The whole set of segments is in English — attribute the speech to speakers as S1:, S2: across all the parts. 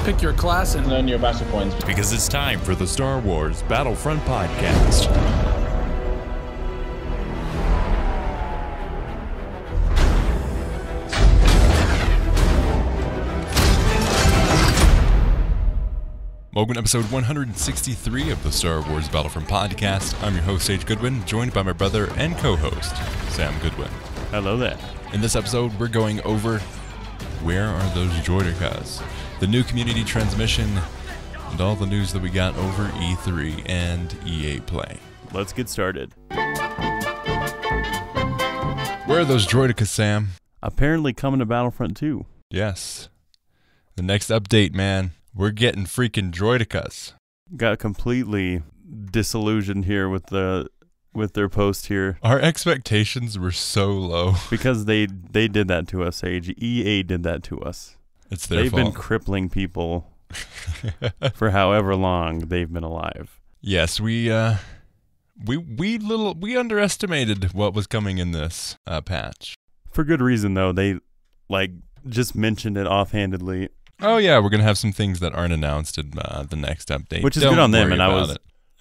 S1: Pick your class and
S2: earn your battle points.
S3: Because it's time for the Star Wars Battlefront podcast. Welcome to episode 163 of the Star Wars Battlefront podcast. I'm your host, Sage Goodwin, joined by my brother and co-host, Sam Goodwin.
S4: Hello there.
S3: In this episode, we're going over where are those Droidekas, the new community transmission, and all the news that we got over E3 and EA Play.
S4: Let's get started.
S3: Where are those Droidekas, Sam?
S4: Apparently coming to Battlefront 2.
S3: Yes. The next update, man. We're getting freaking Droidekas.
S4: Got completely disillusioned here with their post here.
S3: Our expectations were so low.
S4: Because they did that to us, Sage. EA did that to us.
S3: It's their
S4: fault. They've been crippling people for however long they've been alive.
S3: Yes, we underestimated what was coming in this patch.
S4: For good reason, though. They just mentioned it offhandedly.
S3: Oh yeah, we're gonna have some things that aren't announced in the next update,
S4: which is good on them. And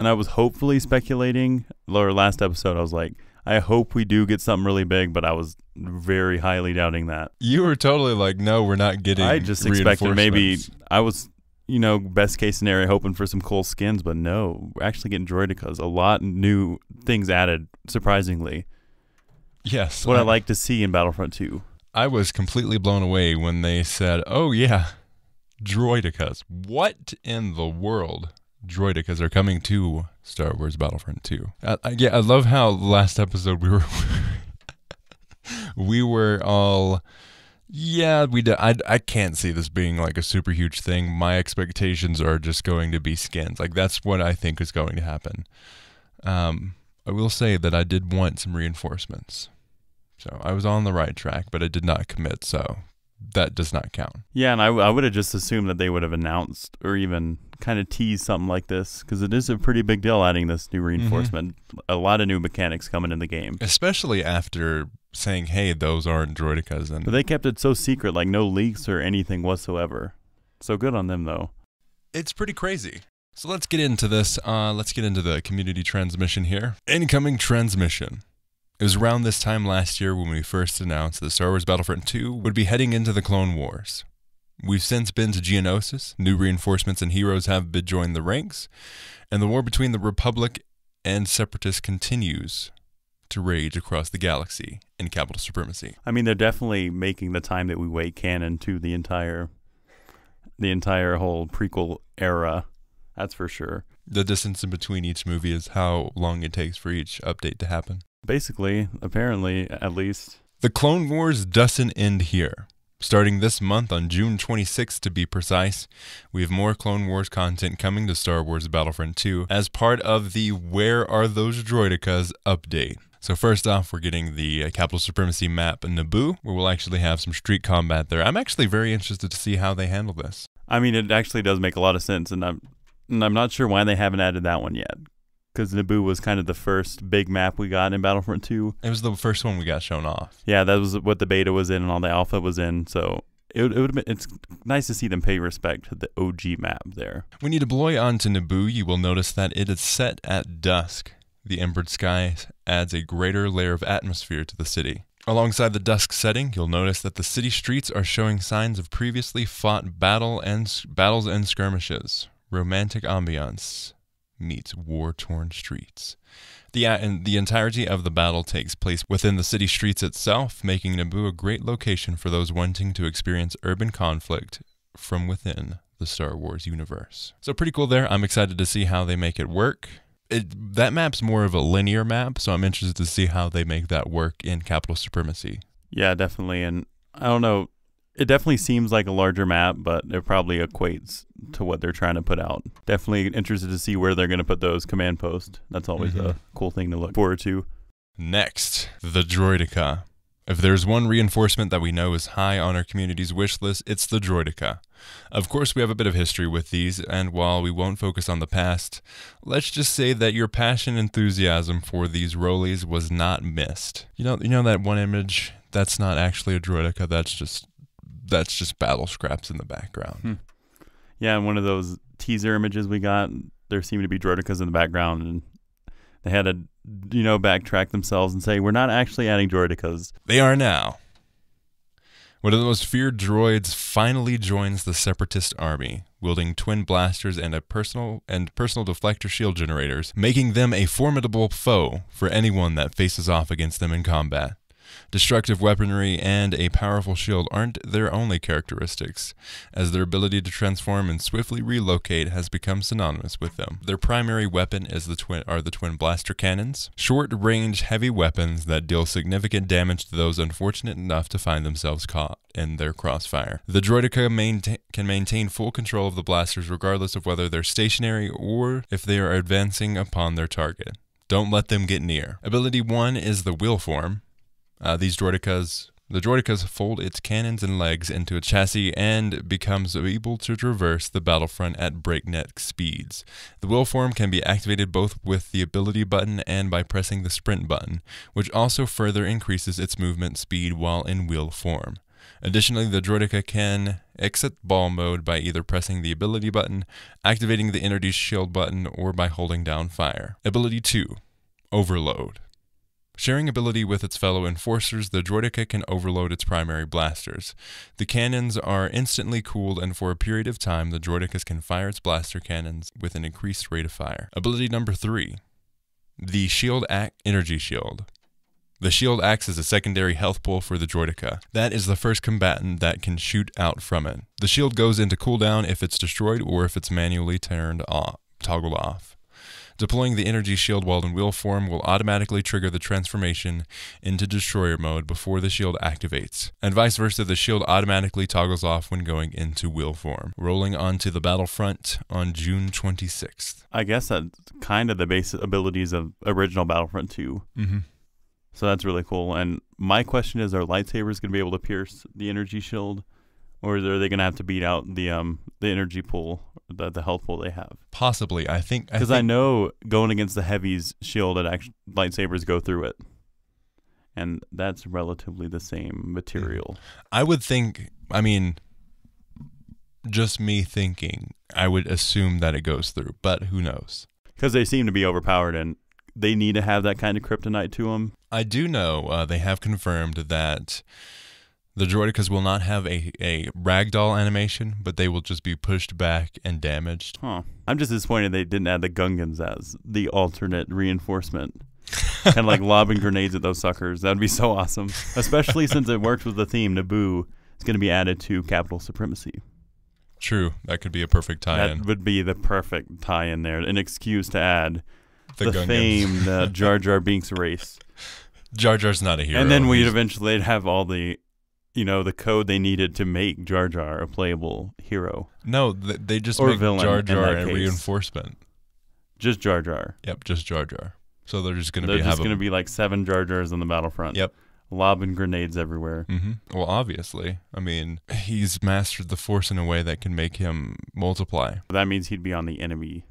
S4: I was hopefully speculating. Last episode, I was like, I hope we do get something really big, but I was very highly doubting that.
S3: You were totally like, no, we're not getting.
S4: I just expected maybe I was, best case scenario, hoping for some cool skins, but no, we're actually getting Droidekas. A lot of new things added, surprisingly.
S3: Yes,
S4: what I like to see in Battlefront 2.
S3: I was completely blown away when they said, "Oh yeah, Droidekas." What in the world? Droidekas are coming to Star Wars Battlefront 2. I love how last episode we were all, yeah, we did. I can't see this being like a super huge thing. My expectations are just going to be skins. Like that's what I think is going to happen. I will say that I did want some reinforcements. So I was on the right track, but I did not commit, so that does not count.
S4: Yeah, and I would have just assumed that they would have announced or even kind of teased something like this, because it is a pretty big deal adding this new reinforcement. Mm-hmm. A lot of new mechanics coming in the game.
S3: Especially after saying, hey, those aren't Droidekas.
S4: But they kept it so secret, like no leaks or anything whatsoever. So good on them, though.
S3: It's pretty crazy. So let's get into this. Let's get into the community transmission here. Incoming transmission. It was around this time last year when we first announced that Star Wars Battlefront 2 would be heading into the Clone Wars. We've since been to Geonosis, new reinforcements and heroes have been joined the ranks, and the war between the Republic and Separatists continues to rage across the galaxy in capital supremacy.
S4: I mean, they're definitely making the time that we wait canon to the entire whole prequel era. That's for sure.
S3: The distance in between each movie is how long it takes for each update to happen.
S4: Basically, apparently, at least.
S3: The Clone Wars doesn't end here. Starting this month on June 26th to be precise, we have more Clone Wars content coming to Star Wars Battlefront 2 as part of the Where Are Those Droidekas update. So first off, we're getting the Capital Supremacy map in Naboo, where we'll actually have some street combat there. I'm actually very interested to see how they handle this.
S4: I mean, it actually does make a lot of sense, and I'm not sure why they haven't added that one yet. Because Naboo was kind of the first big map we got in Battlefront 2.
S3: It was the first one we got shown off.
S4: Yeah, that was what the beta was in and all the alpha was in. So it's nice to see them pay respect to the OG map there.
S3: When you deploy onto Naboo, you will notice that it is set at dusk. The embered sky adds a greater layer of atmosphere to the city. Alongside the dusk setting, you'll notice that the city streets are showing signs of previously fought battles and skirmishes. Romantic ambiance meets war-torn streets. The entirety of the battle takes place within the city streets itself, making Naboo a great location for those wanting to experience urban conflict from within the Star Wars universe. So pretty cool there. I'm excited to see how they make it work. That map's more of a linear map, so I'm interested to see how they make that work in Capital Supremacy.
S4: Yeah, definitely. And I don't know, it definitely seems like a larger map, but it probably equates to what they're trying to put out. Definitely interested to see where they're going to put those command posts. That's always a cool thing to look forward to.
S3: Next, the Droideka. If there's one reinforcement that we know is high on our community's wish list, it's the Droideka. Of course, we have a bit of history with these, and while we won't focus on the past, let's just say that your passion and enthusiasm for these rollies was not missed. You know that one image? That's not actually a Droideka, that's just battle scraps in the background.
S4: Yeah, in one of those teaser images we got, there seemed to be Droidekas in the background, and they had to, backtrack themselves and say, we're not actually adding Droidekas.
S3: They are now. One of the most feared droids finally joins the Separatist army, wielding twin blasters and personal deflector shield generators, making them a formidable foe for anyone that faces off against them in combat. Destructive weaponry and a powerful shield aren't their only characteristics, as their ability to transform and swiftly relocate has become synonymous with them. Their primary weapon is the twin blaster cannons, short-range heavy weapons that deal significant damage to those unfortunate enough to find themselves caught in their crossfire. The Droideka can maintain full control of the blasters regardless of whether they're stationary or if they are advancing upon their target. Don't let them get near. Ability 1 is the wheel form. The Droidekas fold its cannons and legs into a chassis and becomes able to traverse the battlefront at breakneck speeds. The wheel form can be activated both with the ability button and by pressing the sprint button, which also further increases its movement speed while in wheel form. Additionally, the Droideka can exit ball mode by either pressing the ability button, activating the energy shield button, or by holding down fire. Ability 2, Overload. Sharing ability with its fellow enforcers, the Droideka can overload its primary blasters. The cannons are instantly cooled, and for a period of time, the Droidekas can fire its blaster cannons with an increased rate of fire. Ability number 3, the Energy Shield. The shield acts as a secondary health pool for the Droideka. That is the first combatant that can shoot out from it. The shield goes into cooldown if it's destroyed or if it's manually toggled off. Deploying the energy shield while in wheel form will automatically trigger the transformation into destroyer mode before the shield activates, and vice versa, the shield automatically toggles off when going into wheel form. Rolling onto the Battlefront on June 26th.
S4: I guess that's kind of the basic abilities of original Battlefront 2.
S3: Mm-hmm.
S4: So that's really cool. And my question is, are lightsabers going to be able to pierce the energy shield? Or are they going to have to beat out the energy pool, the health pool they have?
S3: Possibly. I think
S4: because I know going against the heavy's shield, lightsabers go through it, and that's relatively the same material.
S3: I would think. I mean, just me thinking, I would assume that it goes through, but who knows?
S4: Because they seem to be overpowered, and they need to have that kind of kryptonite to them.
S3: I do know they have confirmed that the Droidekas will not have a ragdoll animation, but they will just be pushed back and damaged.
S4: Huh. I'm just disappointed they didn't add the Gungans as the alternate reinforcement. Kind of like lobbing grenades at those suckers. That would be so awesome. Especially since it works with the theme. Naboo is going to be added to Capital Supremacy.
S3: True. That could be a perfect tie-in.
S4: That would be the perfect tie-in there. An excuse to add the
S3: Gungans.
S4: famed Jar Jar Binks race.
S3: Jar Jar's not a hero.
S4: And then we'd eventually have all the code they needed to make Jar Jar a playable hero.
S3: No, they just
S4: or
S3: make
S4: villain
S3: Jar Jar a
S4: case.
S3: Reinforcement.
S4: Just Jar Jar.
S3: Yep, just Jar Jar. So they're just going to
S4: be like 7 Jar Jars on the battlefront.
S3: Yep.
S4: Lobbing grenades everywhere.
S3: Mm-hmm. Well, obviously. I mean, he's mastered the Force in a way that can make him multiply.
S4: That means he'd be on the enemy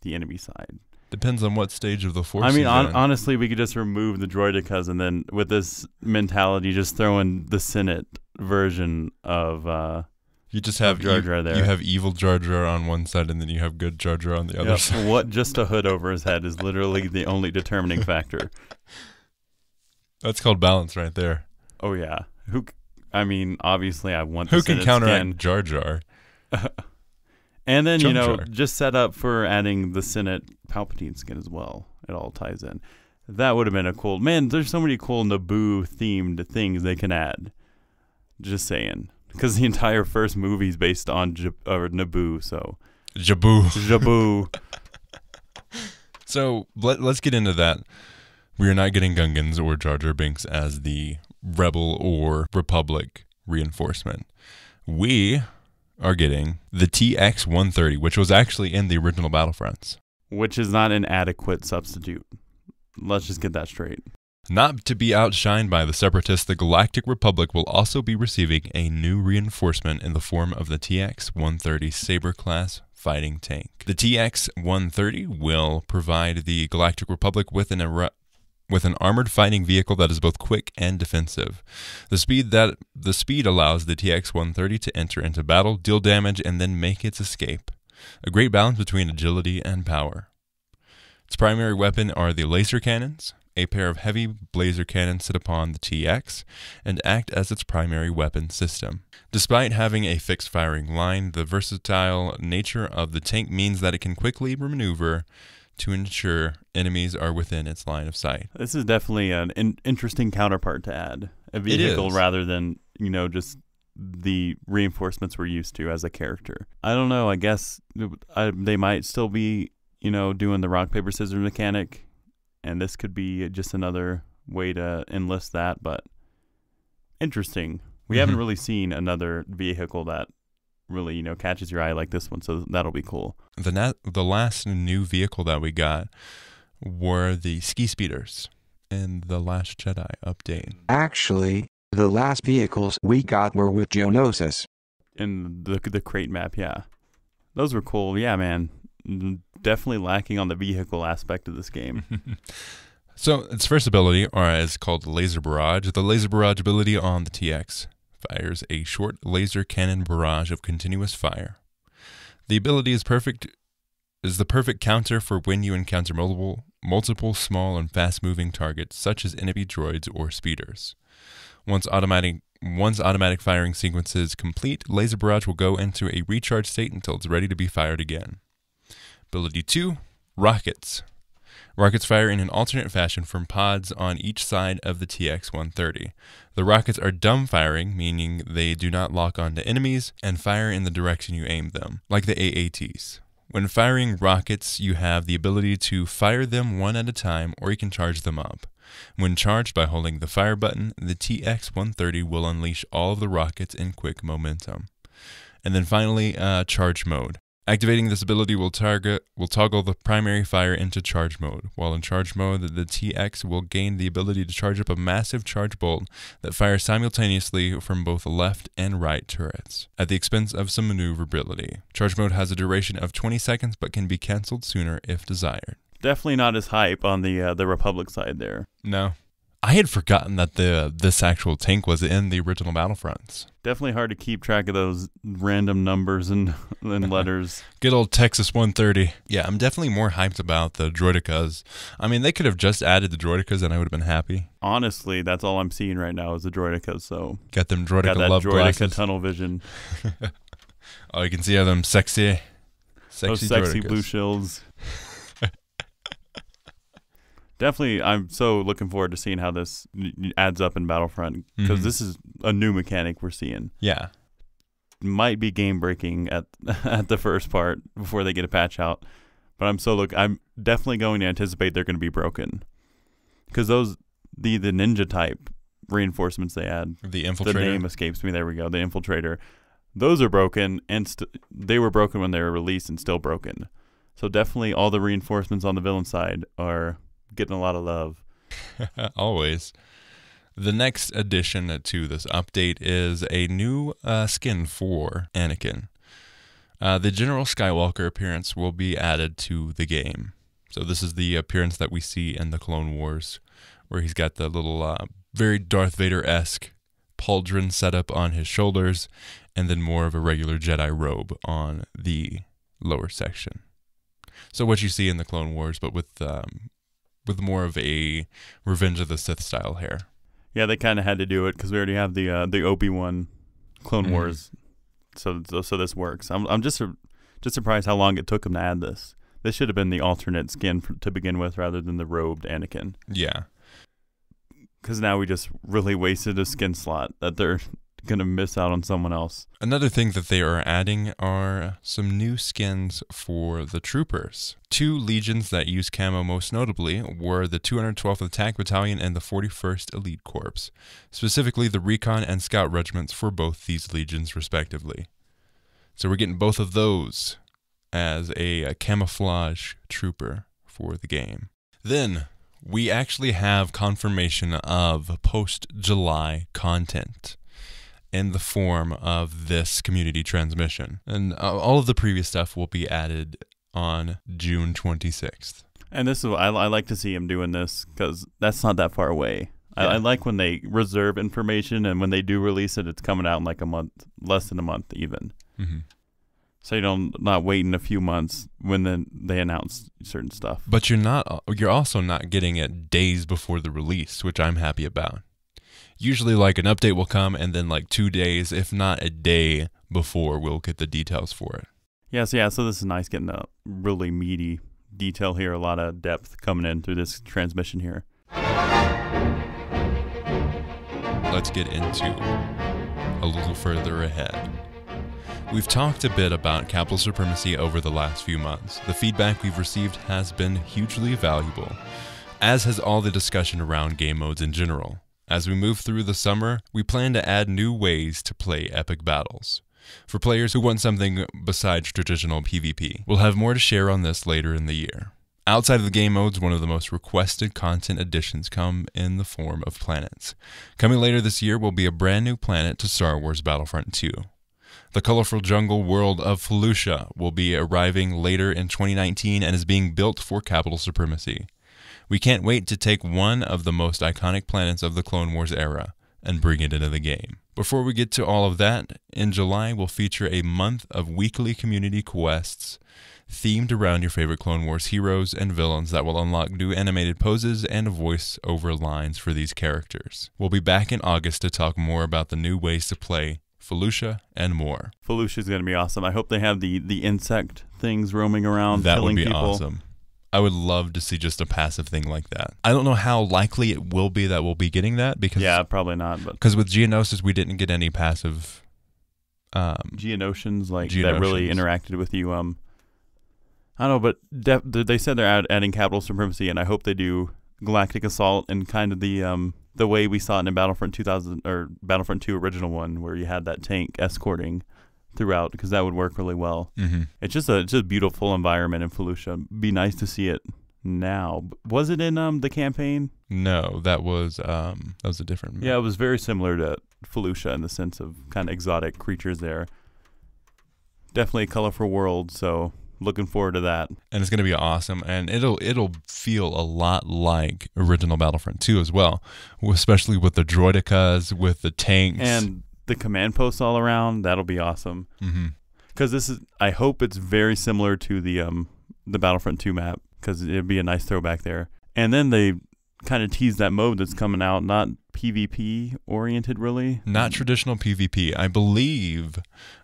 S4: side.
S3: Depends on what stage of the Force.
S4: I mean, honestly, we could just remove the Droidekas and then, with this mentality, just throw in the Senate version of.
S3: You just have
S4: Jar Jar there.
S3: You have evil Jar Jar on one side, and then you have good Jar Jar on the other side.
S4: What just a hood over his head is literally the only determining factor.
S3: That's called balance, right there.
S4: Oh yeah. Obviously, I want.
S3: Who can counteract Jar Jar?
S4: And then, just set up for adding the Senate Palpatine skin as well. It all ties in. That would have been a cool... Man, there's so many cool Naboo-themed things they can add. Just saying. Because the entire first movie is based on Naboo, so... Jaboo.
S3: So, let's get into that. We are not getting Gungans or Jar Jar Binks as the Rebel or Republic reinforcement. We are getting the TX-130, which was actually in the original Battlefronts.
S4: Which is not an adequate substitute. Let's just get that straight.
S3: Not to be outshined by the Separatists, the Galactic Republic will also be receiving a new reinforcement in the form of the TX-130 Saber-class fighting tank. The TX-130 will provide the Galactic Republic with an with an armored fighting vehicle that is both quick and defensive. The speed allows the TX-130 to enter into battle, deal damage, and then make its escape. A great balance between agility and power. Its primary weapon are the laser cannons. A pair of heavy laser cannons sit upon the TX and act as its primary weapon system. Despite having a fixed firing line, the versatile nature of the tank means that it can quickly maneuver to ensure enemies are within its line of sight.
S4: This is definitely an interesting counterpart to add. A vehicle rather than, just the reinforcements we're used to as a character. I don't know. I guess they might still be, doing the rock, paper, scissors mechanic, and this could be just another way to enlist that, but interesting. We haven't really seen another vehicle that really, catches your eye like this one, so that'll be cool.
S3: The last new vehicle that we got were the ski speeders in the Last Jedi update.
S1: Actually, the last vehicles we got were with Geonosis.
S4: In the crate map, yeah. Those were cool. Yeah, man. Definitely lacking on the vehicle aspect of this game.
S3: So its first ability is called Laser Barrage. The Laser Barrage ability on the TX fires a short laser cannon barrage of continuous fire. The ability is the perfect counter for when you encounter multiple small and fast-moving targets, such as enemy droids or speeders. Once automatic firing sequence is complete, Laser Barrage will go into a recharge state until it's ready to be fired again. Ability 2, Rockets. Rockets fire in an alternate fashion from pods on each side of the TX-130. The rockets are dumb firing, meaning they do not lock onto enemies and fire in the direction you aim them, like the AATs. When firing rockets, you have the ability to fire them one at a time, or you can charge them up. When charged by holding the fire button, the TX-130 will unleash all of the rockets in quick momentum. And then finally, charge mode. Activating this ability will toggle the primary fire into charge mode. While in charge mode, the TX will gain the ability to charge up a massive charge bolt that fires simultaneously from both left and right turrets, at the expense of some maneuverability. Charge mode has a duration of 20 seconds, but can be cancelled sooner if desired.
S4: Definitely not as hype on the Republic side there.
S3: No. I had forgotten that this actual tank was in the original Battlefronts.
S4: Definitely hard to keep track of those random numbers and letters.
S3: Good old Texas 130. Yeah, I'm definitely more hyped about the Droidekas. I mean, they could have just added the Droidekas and I would have been happy.
S4: Honestly, that's all I'm seeing right now is the Droidekas. So
S3: got them Droideka
S4: love
S3: Droideka
S4: glasses. Tunnel vision.
S3: Oh, you can see how them sexy
S4: those sexy
S3: Droidekas.
S4: Blue shields. Definitely, I'm so looking forward to seeing how this adds up in Battlefront, because this is a new mechanic we're seeing.
S3: Yeah.
S4: Might be game-breaking at the first part before they get a patch out, but I'm definitely going to anticipate they're going to be broken, because the ninja type reinforcements they add.
S3: The Infiltrator.
S4: The name escapes me. There we go. The Infiltrator. Those are broken, and they were broken when they were released and still broken. So definitely all the reinforcements on the villain side are getting a lot of love.
S3: Always. The next addition to this update is a new skin for Anakin. The General Skywalker appearance will be added to the game. So this is the appearance that we see in the Clone Wars, where he's got the little very Darth Vader-esque pauldron set up on his shoulders, and then more of a regular Jedi robe on the lower section. So what you see in the Clone Wars, but with more of a Revenge of the Sith style hair.
S4: Yeah, they kind of had to do it because we already have the Obi-Wan Clone Wars, so this works. I'm just surprised how long it took them to add this. This should have been the alternate skin to begin with, rather than the robed Anakin.
S3: Yeah,
S4: because now we just really wasted a skin slot that they're gonna miss out on someone else.
S3: Another thing that they are adding are some new skins for the troopers. 2 legions that use camo most notably were the 212th Attack Battalion and the 41st Elite Corps, specifically the Recon and Scout regiments for both these legions respectively. So we're getting both of those as a camouflage trooper for the game. Then we actually have confirmation of post-July content in the form of this community transmission. And all of the previous stuff will be added on June 26th.
S4: And this is I like to see him doing this because that's not that far away. Yeah. I like when they reserve information, and when they do release it, it's coming out in like a month, less than a month even.
S3: Mm-hmm.
S4: So you don't not waiting a few months when then they announce certain stuff.
S3: But you're also not getting it days before the release, which I'm happy about. Usually like an update will come and then like 2 days, if not a day before, we'll get the details for it.
S4: So this is nice getting a really meaty detail here, a lot of depth coming in through this transmission here.
S3: Let's get into a little further ahead. We've talked a bit about capital supremacy over the last few months. The feedback we've received has been hugely valuable, as has all the discussion around game modes in general. As we move through the summer, we plan to add new ways to play epic battles. For players who want something besides traditional PvP, we'll have more to share on this later in the year. Outside of the game modes, one of the most requested content additions come in the form of planets. Coming later this year will be a brand new planet to Star Wars Battlefront 2. The colorful jungle world of Felucia will be arriving later in 2019 and is being built for capital supremacy. We can't wait to take one of the most iconic planets of the Clone Wars era and bring it into the game. Before we get to all of that, in July we'll feature a month of weekly community quests themed around your favorite Clone Wars heroes and villains that will unlock new animated poses and voice-over lines for these characters. We'll be back in August to talk more about the new ways to play Felucia and more.
S4: Felucia's going to be awesome. I hope they have the insect things roaming around
S3: that
S4: killing
S3: would be
S4: people.
S3: Awesome. I would love to see just a passive thing like that. I don't know how likely it will be that we'll be getting that because
S4: probably not.
S3: Because with Geonosis we didn't get any passive
S4: Geonosians that really interacted with you. I don't know, but they said they're adding capital supremacy, and I hope they do galactic assault and kind of the way we saw it in Battlefront 2000 or Battlefront 2 original one, where you had that tank escorting throughout, because that would work really well.
S3: Mm-hmm.
S4: It's just a beautiful environment in Felucia. Be nice to see it now. Was it in the campaign?
S3: No, that was a different map.
S4: Yeah, it was very similar to Felucia in the sense of kind of exotic creatures there. Definitely a colorful world, so looking forward to that.
S3: And it's going to be awesome, and it'll feel a lot like original Battlefront 2 as well, especially with the Droidekas, with the tanks.
S4: And the command posts all around. That'll be awesome. Because I hope it's very similar to the Battlefront 2 map, because it'd be a nice throwback there. And then they kind of tease that mode that's coming out, not PvP oriented really.
S3: Not traditional PvP. I believe,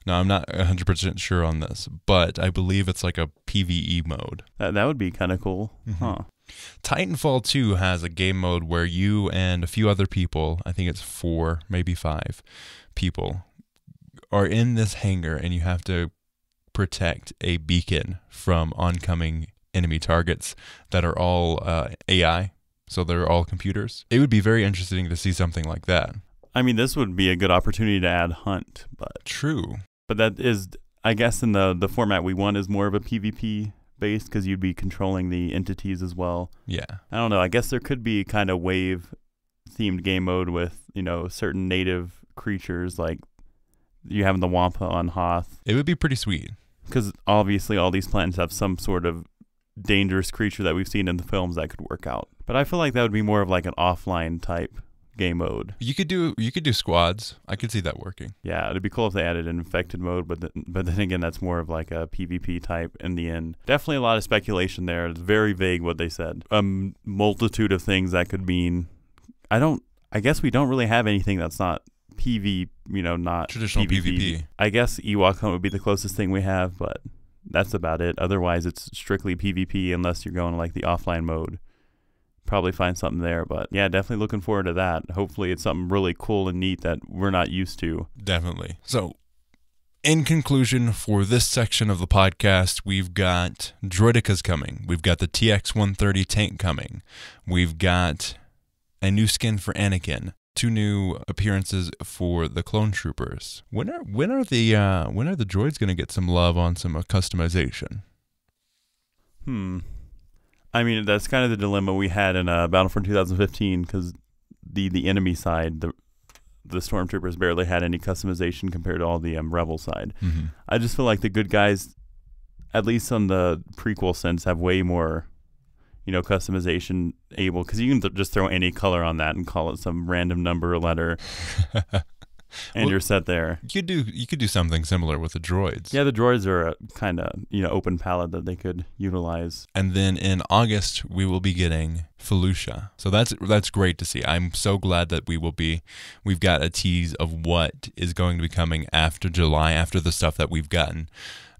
S3: no, I'm not 100% sure on this, but I believe it's like a PvE mode.
S4: That would be kind of cool. Huh.
S3: Titanfall 2 has a game mode where you and a few other people, I think it's 4, maybe 5 people, are in this hangar, and you have to protect a beacon from oncoming enemy targets that are all AI. So they're all computers. It would be very interesting to see something like that.
S4: I mean, this would be a good opportunity to add hunt, but
S3: true.
S4: But that is, I guess, in the format we want is more of a PvP based, because you'd be controlling the entities as well.
S3: Yeah.
S4: I don't know. I guess there could be kind of wave themed game mode with, certain native creatures, like you having the Wampa on Hoth.
S3: It would be pretty sweet.
S4: Because obviously all these planets have some sort of dangerous creature that we've seen in the films that could work out. But I feel like that would be more of like an offline type game mode.
S3: You could do squads. I could see that working.
S4: Yeah, it'd be cool if they added an infected mode, but then again, that's more of like a PvP type in the end. Definitely a lot of speculation there. It's very vague what they said. A multitude of things that could mean. I guess we don't really have anything that's not not
S3: traditional PvP.
S4: I guess Ewok Hunt would be the closest thing we have, but that's about it. Otherwise, it's strictly PvP unless you're going like the offline mode. Probably find something there, but yeah, definitely looking forward to that. Hopefully it's something really cool and neat that we're not used to.
S3: Definitely. So, in conclusion, for this section of the podcast, we've got Droidekas coming. We've got the TX-130 tank coming. We've got a new skin for Anakin. 2 new appearances for the clone troopers. When are the droids going to get some love on some customization?
S4: I mean, that's kind of the dilemma we had in Battlefront 2015, because the enemy side, the stormtroopers barely had any customization compared to all the rebel side.
S3: Mm-hmm.
S4: I just feel like the good guys, at least on the prequel sense, have way more, customization able, because you can just throw any color on that and call it some random number or letter, and you're set there.
S3: You could do something similar with the droids.
S4: Yeah, the droids are a kind of open palette that they could utilize.
S3: And then in August we will be getting Felucia, so that's great to see. I'm so glad that we've got a tease of what is going to be coming after July, after the stuff that we've gotten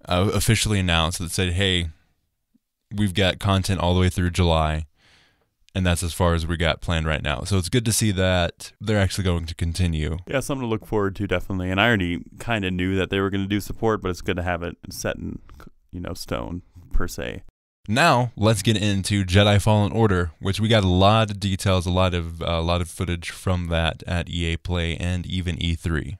S3: officially announced that said, hey, we've got content all the way through July, and that's as far as we got planned right now. So it's good to see that they're actually going to continue.
S4: Yeah, something to look forward to, definitely. And I already kind of knew that they were going to do support, but it's good to have it set in, stone, per se.
S3: Now, let's get into Jedi Fallen Order, which we got a lot of details, a lot of footage from that at EA Play and even E3.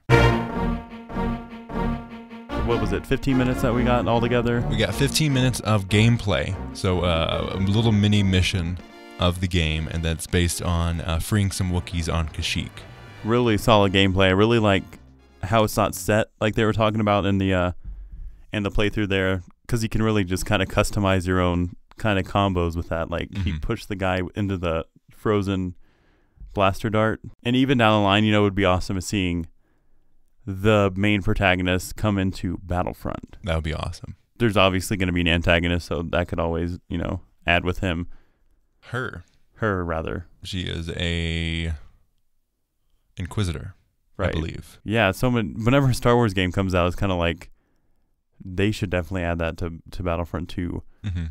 S4: What was it, 15 minutes that we got all together?
S3: We got 15 minutes of gameplay, so a little mini mission of the game, and that's based on freeing some Wookiees on Kashyyyk.
S4: Really solid gameplay. I really like how it's not set like they were talking about in the playthrough there, because you can really just kind of customize your own kind of combos with that. Like he pushed the guy into the frozen blaster dart, and even down the line, it would be awesome seeing the main protagonist come into Battlefront.
S3: That would be awesome.
S4: There's obviously going to be an antagonist, so that could always, add with him. Her, rather.
S3: She is a Inquisitor, right. I believe.
S4: Yeah, so whenever a Star Wars game comes out, it's kind of like they should definitely add that to Battlefront 2.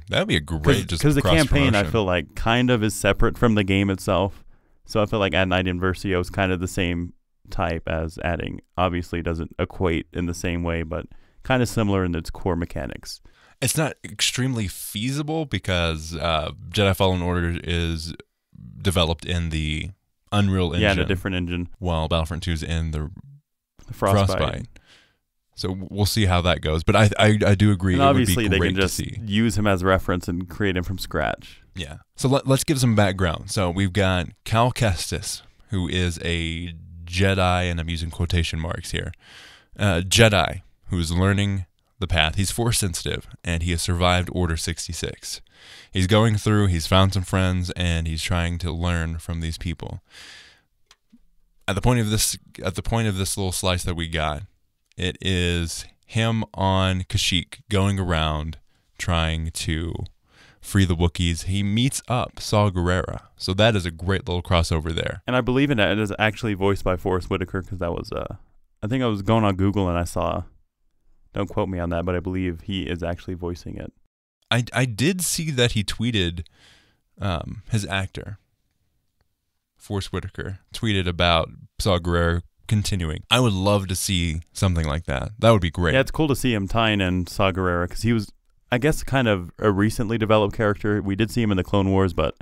S3: That would be a great
S4: because the campaign, I feel like, kind of is separate from the game itself. So I feel like adding Iden Versio is kind of the same type as adding. Obviously doesn't equate in the same way, but kind of similar in its core mechanics.
S3: It's not extremely feasible because Jedi Fallen Order is developed in the Unreal Engine.
S4: Yeah, in a different engine.
S3: While Battlefront 2 is in the
S4: Frostbite.
S3: So we'll see how that goes. But I do agree.
S4: And obviously they can just use him as a reference and create him from scratch.
S3: Yeah. So let's give some background. So we've got Cal Kestis, who is a Jedi, and I'm using quotation marks here, Jedi, who is learning the path. He's force sensitive, and he has survived Order 66. He's going through, he's found some friends, and he's trying to learn from these people. At the point of this little slice that we got, it is him on Kashyyyk going around trying to free the Wookiees. He meets up Saw Gerrera, so that is a great little crossover there.
S4: And I believe in that it is actually voiced by Forrest Whitaker, because that was I think I was going on Google and I saw, don't quote me on that, but I believe he is actually voicing it.
S3: I did see that he tweeted, his actor, Forrest Whitaker, tweeted about Saw Gerrera continuing. I would love to see something like that. That would be great.
S4: Yeah, it's cool to see him tying in Saw Gerrera, because he was, I guess, kind of a recently developed character. We did see him in the Clone Wars, but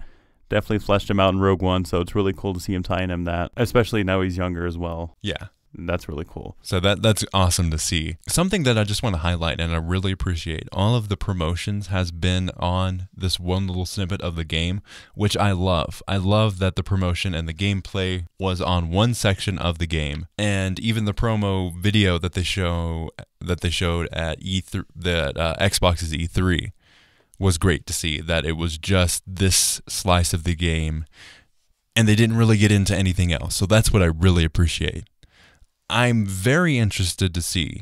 S4: definitely fleshed him out in Rogue One, so it's really cool to see him tying him that, especially now he's younger as well.
S3: Yeah.
S4: That's really cool.
S3: So that's awesome to see. Something that I just want to highlight, and I really appreciate, all of the promotions has been on this one little snippet of the game, which I love. I love that the promotion and the gameplay was on one section of the game, and even the promo video that they showed at E3, that Xbox's E3, was great to see. That it was just this slice of the game, and they didn't really get into anything else. So that's what I really appreciate. I'm very interested to see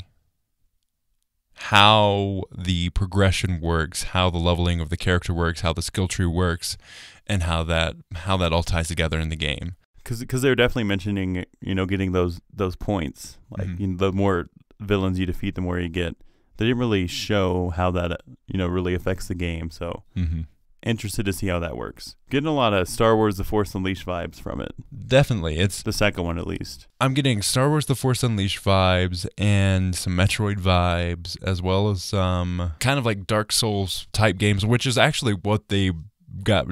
S3: how the progression works, how the leveling of the character works, how the skill tree works, and how that all ties together in the game.
S4: Because they're definitely mentioning, getting those points. Like, the more villains you defeat, the more you get. They didn't really show how that, really affects the game. So interested to see how that works. Getting a lot of Star Wars The Force Unleashed vibes from it.
S3: Definitely. It's
S4: the second one, at least.
S3: I'm getting Star Wars The Force Unleashed vibes and some Metroid vibes, as well as some kind of like Dark Souls type games, which is actually what they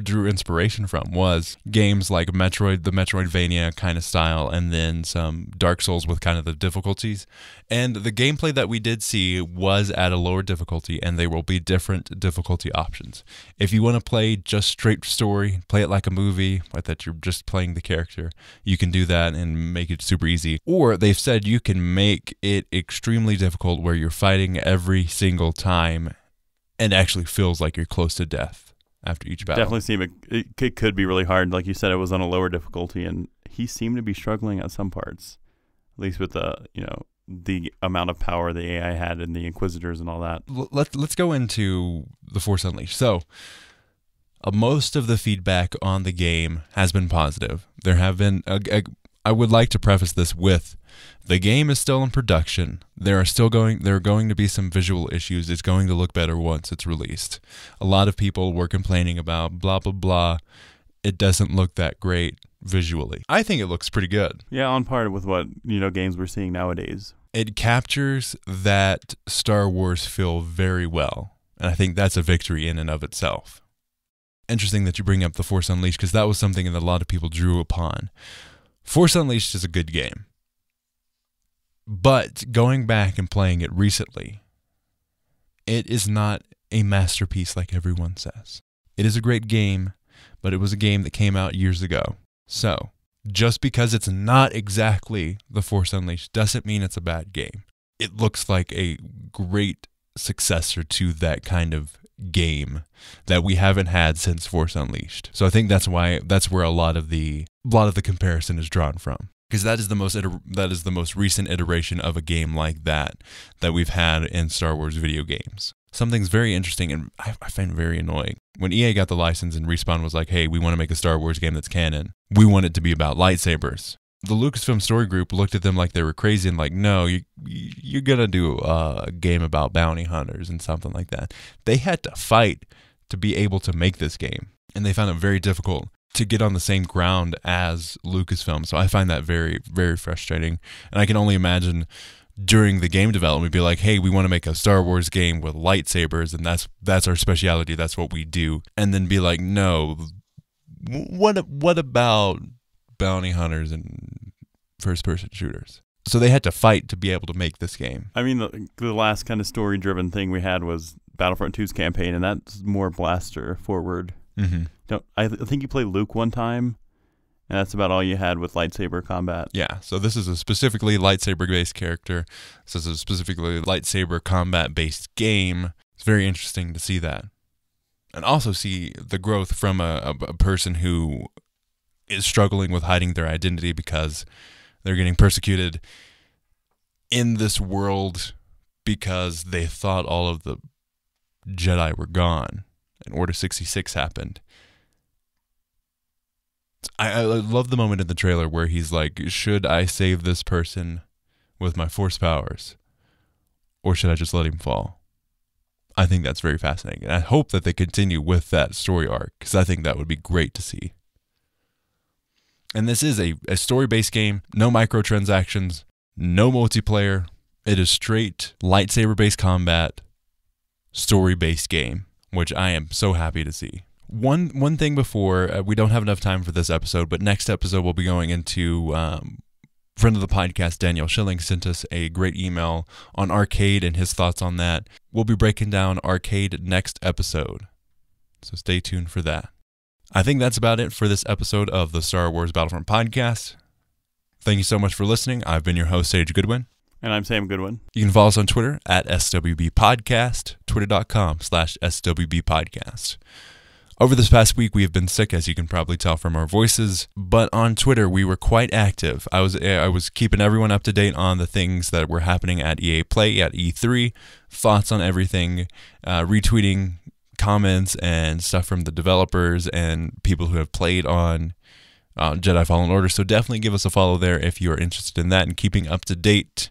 S3: drew inspiration from, was games like Metroid, the Metroidvania kind of style, and then some Dark Souls with kind of the difficulties. And the gameplay that we did see was at a lower difficulty, and there will be different difficulty options. If you want to play just straight story, play it like a movie, like that you're just playing the character, you can do that and make it super easy. Or they've said you can make it extremely difficult, where you're fighting every single time and actually feels like you're close to death. after each battle.
S4: Definitely seem it could be really hard. Like you said, it was on a lower difficulty, and he seemed to be struggling at some parts, at least with the amount of power the AI had and the Inquisitors and all that.
S3: Let's go into the Force Unleashed. So, most of the feedback on the game has been positive. There have been, I would like to preface this with, the game is still in production. There are going to be some visual issues. It's going to look better once it's released. A lot of people were complaining about blah, blah, blah. It doesn't look that great visually. I think it looks pretty good.
S4: Yeah, on par with what, games we're seeing nowadays.
S3: It captures that Star Wars feel very well. And I think that's a victory in and of itself. Interesting that you bring up the Force Unleashed, because that was something that a lot of people drew upon. Force Unleashed is a good game. But going back and playing it recently, it is not a masterpiece like everyone says. It is a great game, but it was a game that came out years ago. So, just because it's not exactly the Force Unleashed doesn't mean it's a bad game. It looks like a great successor to that kind of game that we haven't had since Force Unleashed. So I think that's where a lot of the comparison is drawn from, because that is the most recent iteration of a game like that we've had in Star Wars video games. Something's very interesting and I find very annoying. When EA got the license and Respawn was like, hey, we want to make a Star Wars game that's canon. We want it to be about lightsabers. The Lucasfilm Story Group looked at them like they were crazy and like, no, you're going to do a game about bounty hunters and something like that. They had to fight to be able to make this game, and they found it very difficult to get on the same ground as Lucasfilm. So I find that very, very frustrating, and I can only imagine during the game development be like, hey, we want to make a Star Wars game with lightsabers, and that's our specialty, that's what we do. And then be like, no, what about bounty hunters and first-person shooters? So they had to fight to be able to make this game.
S4: I mean, the last kind of story-driven thing we had was Battlefront 2's campaign, and that's more blaster forward. Mm-hmm. I think you played Luke one time, and that's about all you had with lightsaber combat.
S3: Yeah, so this is a specifically lightsaber-based character. This is a specifically lightsaber combat-based game. It's very interesting to see that. And also see the growth from a person who is struggling with hiding their identity because they're getting persecuted in this world because they thought all of the Jedi were gone and Order 66 happened. I love the moment in the trailer where he's like, should I save this person with my force powers, or should I just let him fall? I think that's very fascinating, and I hope that they continue with that story arc, because I think that would be great to see. And this is a story-based game, no microtransactions, no multiplayer. It is straight lightsaber-based combat, story-based game, which I am so happy to see. One thing before, we don't have enough time for this episode, but next episode we'll be going into, friend of the podcast, Daniel Schilling, sent us a great email on Arcade and his thoughts on that. We'll be breaking down Arcade next episode, so stay tuned for that. I think that's about it for this episode of the Star Wars Battlefront podcast. Thank you so much for listening. I've been your host, Sage Goodwin.
S4: And I'm Sam Goodwin.
S3: You can follow us on Twitter at SWB Podcast, twitter.com/SWB Podcast. Over this past week, we have been sick, as you can probably tell from our voices, but on Twitter, we were quite active. I was keeping everyone up to date on the things that were happening at EA Play, at E3, thoughts on everything, retweeting comments and stuff from the developers and people who have played on Jedi Fallen Order. So definitely give us a follow there if you are interested in that and keeping up to date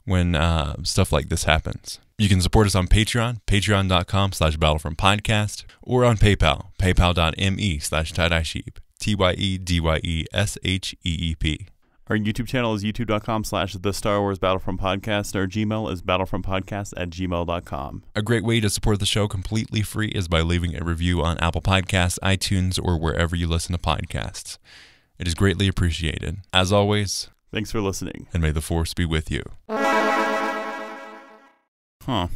S3: when stuff like this happens. You can support us on Patreon, patreon.com/battlefrontpodcast, or on PayPal, paypal.me/TieDyeSheep, TYEDYESHEEP.
S4: Our YouTube channel is youtube.com/The Star Wars Battlefront Podcast. Our Gmail is battlefrontpodcast@gmail.com.
S3: A great way to support the show completely free is by leaving a review on Apple Podcasts, iTunes, or wherever you listen to podcasts. It is greatly appreciated. As always,
S4: thanks for listening.
S3: And may the Force be with you.
S4: Huh.